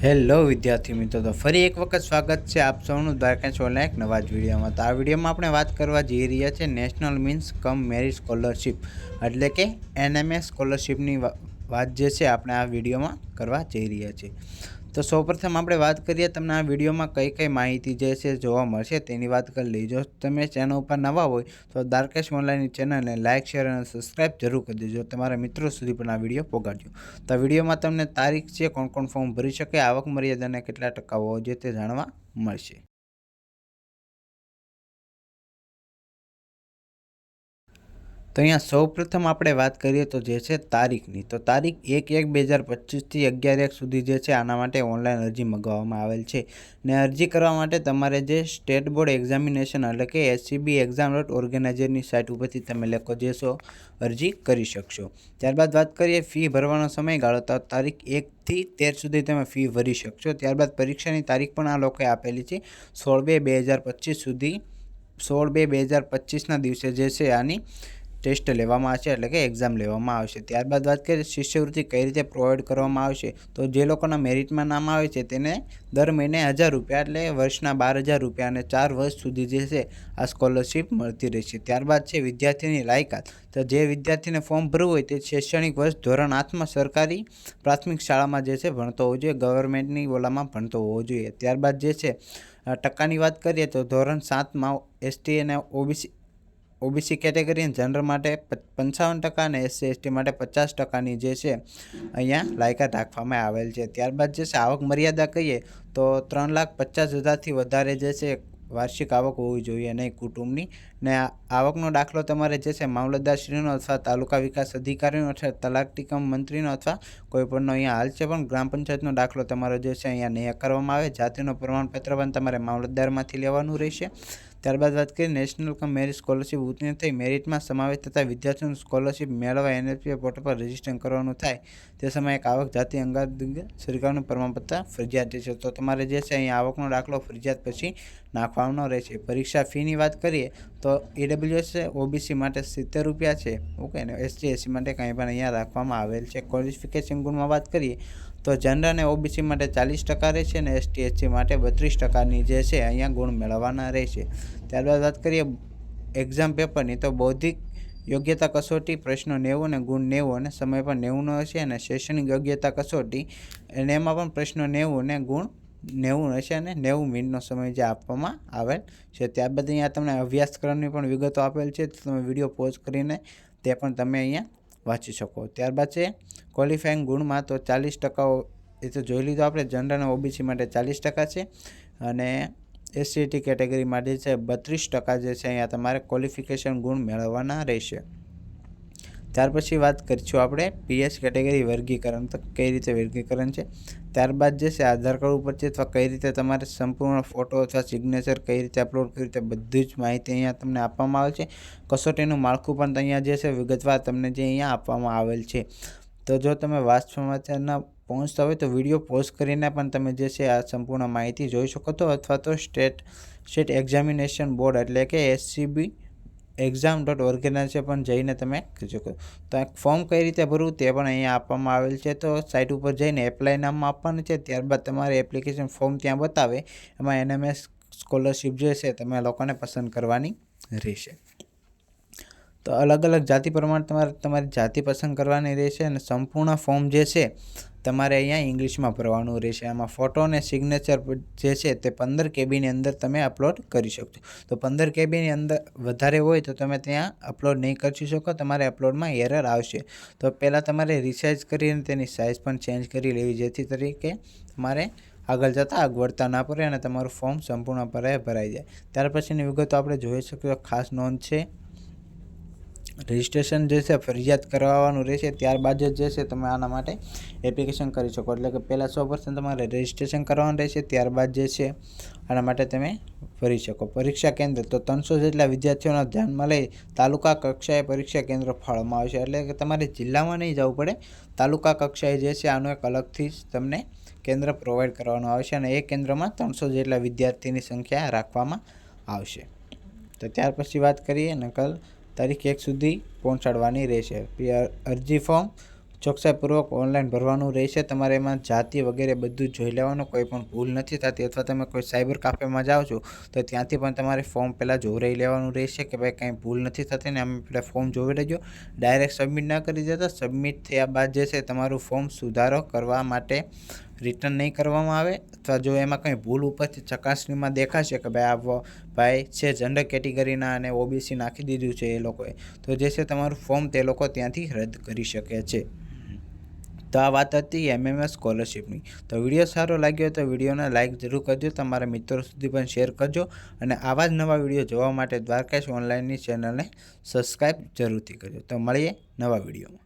Hello વિદ્યાર્થી મિત્રો, તો ફરી એક વખત સ્વાગત છે આપ સૌનું દ્વારકાશ ઓનલાઈન એક નવા જ વિડીયોમાં। તો આ વિડીયોમાં આપણે વાત કરવા જઈ રહ્યા છે નેશનલ મીન્સ કમ મેરિટ સ્કોલરશિપ એટલે કે NMS સ્કોલરશિપની વાત જે છે આપણે આ વિડીયોમાં કરવા જઈ રહ્યા છીએ। તો સૌપ્રથમ આપણે વાત કરીએ તમને આ વિડીયોમાં કઈ કઈ માહિતી જે છે જોવા મળશે તેની વાત કરી લઈએ। જો તમે ચેનલ ઉપર નવા હોય તો દ્વારકાશ ઓનલાઈનની ચેનલને લાઇક શેર અને સબસ્ક્રાઈબ જરૂર કરી દેજો, તમારા મિત્રો સુધી પણ આ વિડીયો પહોંચાડજો। તો વિડીયોમાં તમને તારીખ છે, કોણ કોણ ફોર્મ ભરી શકે, આવક મર્યાદાને કેટલા ટકા હોવો જોઈએ તે જાણવા મળશે। તો અહીંયા સૌપ્રથમ આપણે વાત કરીએ તો જે છે તારીખની, તો તારીખ 1/1/2025 થી 11/1 સુધી જે છે આના માટે ઓનલાઈન અરજી મંગાવવામાં આવેલ છે। ને અરજી કરવા માટે તમારે જે સ્ટેટ બોર્ડ એક્ઝામિનેશન એટલે કે SCB exam.org.ની સાઇટ ઉપરથી તમે લોકો જે છો અરજી કરી શકશો। ત્યારબાદ વાત કરીએ ફી ભરવાનો સમયગાળો, તો તારીખ 1 થી 13 સુધી તમે ફી ભરી શકશો। ત્યારબાદ પરીક્ષાની તારીખ પણ આ લોકોએ આપેલી છે 16/2/2025 સુધી। 16/2/2025ના દિવસે જે છે આની ટેસ્ટ લેવામાં આવશે એટલે કે એક્ઝામ લેવામાં આવશે। ત્યારબાદ વાત કરીએ શિષ્યવૃત્તિ કઈ રીતે પ્રોવાઈડ કરવામાં આવશે, તો જે લોકોના મેરિટમાં નામ આવે છે તેને દર મહિને 1000 રૂપિયા એટલે વર્ષના 12,000 રૂપિયા અને 4 વર્ષ સુધી જે છે આ સ્કોલરશિપ મળતી રહેશે। ત્યારબાદ છે વિદ્યાર્થીની લાયકાત, તો જે વિદ્યાર્થીને ફોર્મ ભરવું હોય તે શૈક્ષણિક વર્ષ ધોરણ 8માં સરકારી પ્રાથમિક શાળામાં જે છે ભણતો હોવો જોઈએ, ગવર્મેન્ટની ઓલામાં ભણતો હોવો જોઈએ। ત્યારબાદ જે છે ટકાની વાત કરીએ તો ધોરણ 7માં ST અને OBC કેટેગરી અને જનરલ માટે 55% અને SC ST માટે 50%ની જે છે અહીંયા લાયકાત રાખવામાં આવેલ છે। ત્યારબાદ જે છે આવક મર્યાદા કહીએ તો 3,50,000થી વધારે જે છે વાર્ષિક આવક હોવી જોઈએ નહીં કુટુંબની। ને આવકનો દાખલો તમારે જે છે મામલતદારશ્રીનો અથવા તાલુકા વિકાસ અધિકારીનો અથવા તલાટી કમ મંત્રીનો અથવા કોઈપણનો અહીંયા હાલ છે પણ ગ્રામ પંચાયતનો દાખલો તમારો જે છે અહીંયા નહીં કરવામાં આવે। જાતિનું પ્રમાણપત્ર પણ તમારે મામલતદારમાંથી લેવાનું રહેશે। ત્યારબાદ વાત કરીએ નેશનલ કમ મેરિટ સ્કોલરશિપ ઉત્તીર્ણ થઈ મેરિટમાં સમાવેશ થતા વિદ્યાર્થીઓનું સ્કોલરશિપ મેળવવા NSPA પોર્ટલ પર રજીસ્ટ્રેશન કરવાનું થાય તે સમયે એક આવક જાતિ અંગાત સરકારનું પ્રમાણપત્ર ફરજિયાત રહેશે। તો તમારે જે છે અહીંયા આવકનો દાખલો ફરજિયાત પછી નાખવાનો રહેશે। પરીક્ષા ફીની વાત કરીએ તો EWS OBC માટે 70 રૂપિયા છે, ઓકે ને SC SC માટે કંઈ પણ અહીંયા રાખવામાં આવેલ છે। ક્વોલિફિકેશન ગુણમાં વાત કરીએ તો જનરલ અને OBC માટે 40% રહેશે અને ST SC માટે 32%ની જે છે અહીંયા ગુણ મેળવવાના રહેશે। ત્યારબાદ વાત કરીએ એક્ઝામ પેપરની, તો બૌદ્ધિક યોગ્યતા કસોટી પ્રશ્નો 90 અને ગુણ 90 અને સમય પણ 90નો હશે। અને શૈક્ષણિક યોગ્યતા કસોટી અને એમાં પણ પ્રશ્નો 90 અને ગુણ 90 હશે અને 90 મિનિટનો સમય જે આપવામાં આવેલ છે। ત્યારબાદ અહીંયા તમને અભ્યાસક્રમની પણ વિગતો આપેલ છે, તો તમે વિડીયો પોઝ કરીને તે પણ તમે અહીંયા વાંચી શકો। ત્યારબાદ છે ક્વોલિફાઈંગ ગુણમાં, તો 40% એ તો જોઈ લીધું આપણે, જનરલ અને OBC માટે 40% છે અને SC ST કેટેગરી માટે છે 32% જે છે અહીંયા તમારે ક્વોલિફિકેશન ગુણ મેળવવાના રહેશે। ત્યાર પછી વાત કરીશું આપણે PS કેટેગરી વર્ગીકરણ, તો કઈ રીતે વર્ગીકરણ છે। ત્યારબાદ જે છે આધાર કાર્ડ ઉપરથી અથવા કઈ રીતે તમારે સંપૂર્ણ ફોટો અથવા સિગ્નેચર કઈ રીતે અપલોડ કર્યું તે બધી જ માહિતી અહીંયા તમને આપવામાં આવે છે। કસોટીનું માળખું પણ અહીંયા જે છે વિગતવાર તમને જે અહીંયા આપવામાં આવેલ છે। તો જો તમે વાંચવામાં પહોંચતા હોય તો વિડીયો પોઝ કરીને પણ તમે જે છે આ સંપૂર્ણ માહિતી જોઈ શકો છો, અથવા તો સ્ટેટ એક્ઝામિનેશન બોર્ડ એટલે કે SCB exam.org પણ જઈને તમે કરી શકો। તો એક ફોર્મ કઈ રીતે ભરવું તે પણ અહીંયા આપવામાં આવેલ છે, તો સાઇટ ઉપર જઈને એપ્લાય નામમાં આપવાનું છે। ત્યારબાદ તમારે એપ્લિકેશન ફોર્મ ત્યાં બતાવે એમાં NMS સ્કોલરશિપ જે છે તમે લોકોને પસંદ કરવાની રહેશે। તો અલગ અલગ જાતિ પ્રમાણે તમારી જાતિ પસંદ કરવાની રહેશે અને સંપૂર્ણ ફોર્મ જે છે તમારે અહીંયા ઇંગ્લિશમાં ભરવાનું રહેશે। આમાં ફોટો અને સિગ્નેચર જે છે તે 15 KBની અંદર તમે અપલોડ કરી શકશો। તો 15 KBની અંદર વધારે હોય તો તમે ત્યાં અપલોડ નહીં કરી શકો, તમારે અપલોડમાં એરર આવશે। તો પહેલાં તમારે રિસાઇઝ કરીને તેની સાઇઝ પણ ચેન્જ કરી લેવી, જેથી તરીકે તમારે આગળ જતાં અગવડતા ના પડે અને તમારું ફોર્મ સંપૂર્ણપણે ભરાઈ જાય। ત્યાર પછીની વિગતો આપણે જોઈ શકીએ, ખાસ નોંધ છે રજિસ્ટ્રેશન જે છે ફરજિયાત કરાવવાનું રહેશે। ત્યારબાદ જે છે તમે આના માટે એપ્લિકેશન કરી શકો, એટલે કે પહેલાં 100% તમારે રજિસ્ટ્રેશન કરવાનું રહેશે, ત્યારબાદ જે છે આના માટે તમે ભરી શકો। પરીક્ષા કેન્દ્ર, તો 300 જેટલા વિદ્યાર્થીઓને ધ્યાનમાં લઈ તાલુકા કક્ષાએ પરીક્ષા કેન્દ્ર ફાળવવામાં આવશે, એટલે કે તમારે જિલ્લામાં નહીં જવું પડે, તાલુકા કક્ષાએ જે છે આનું એક અલગથી જ તમને કેન્દ્ર પ્રોવાઈડ કરવાનું આવશે અને એ કેન્દ્રમાં 300 જેટલા વિદ્યાર્થીની સંખ્યા રાખવામાં આવશે। તો ત્યાર પછી વાત કરીએ નકલ તારીખ 1 સુધી પહોંચાડવાની રહેશે। અરજી ફોર્મ ચોકસાઈપૂર્વક ઓનલાઈન ભરવાનું રહેશે। તમારે એમાં જાતિ વગેરે બધું જોઈ લેવાનું, કોઈ પણ ભૂલ નથી થતી। અથવા તમે કોઈ સાયબર કાફેમાં જાઓ છો તો ત્યાંથી પણ તમારે ફોર્મ પહેલાં જોવરાઈ લેવાનું રહેશે કે ભાઈ કંઈ ભૂલ નથી થતી ને અમે પહેલાં ફોર્મ જોઈ લેજો। ડાયરેક્ટ સબમિટ ના કરી દેતા। સબમિટ થયા બાદ જે છે તમારું ફોર્મ સુધારો કરવા માટે રિટર્ન નહીં કરવામાં આવે। અથવા જો એમાં કંઈ ભૂલ ઉપરથી ચકાસણીમાં દેખાશે કે ભાઈ આ ભાઈ છે જનરલ કેટેગરીના અને ઓબીસી નાખી દીધું છે એ લોકોએ, તો જે છે તમારું ફોર્મ તે લોકો ત્યાંથી રદ કરી શકે છે। તો આ વાત હતી એમએમએસ સ્કોલરશિપની। તો વિડીયો સારો લાગ્યો તો વિડીયોને લાઇક જરૂર કરજો, તમારા મિત્રો સુધી પણ શેર કરજો અને આવા જ નવા વિડીયો જોવા માટે દ્વારકેશ ઓનલાઈનની ચેનલને સબસ્ક્રાઈબ જરૂરથી કરજો। તો મળીએ નવા વિડીયોમાં।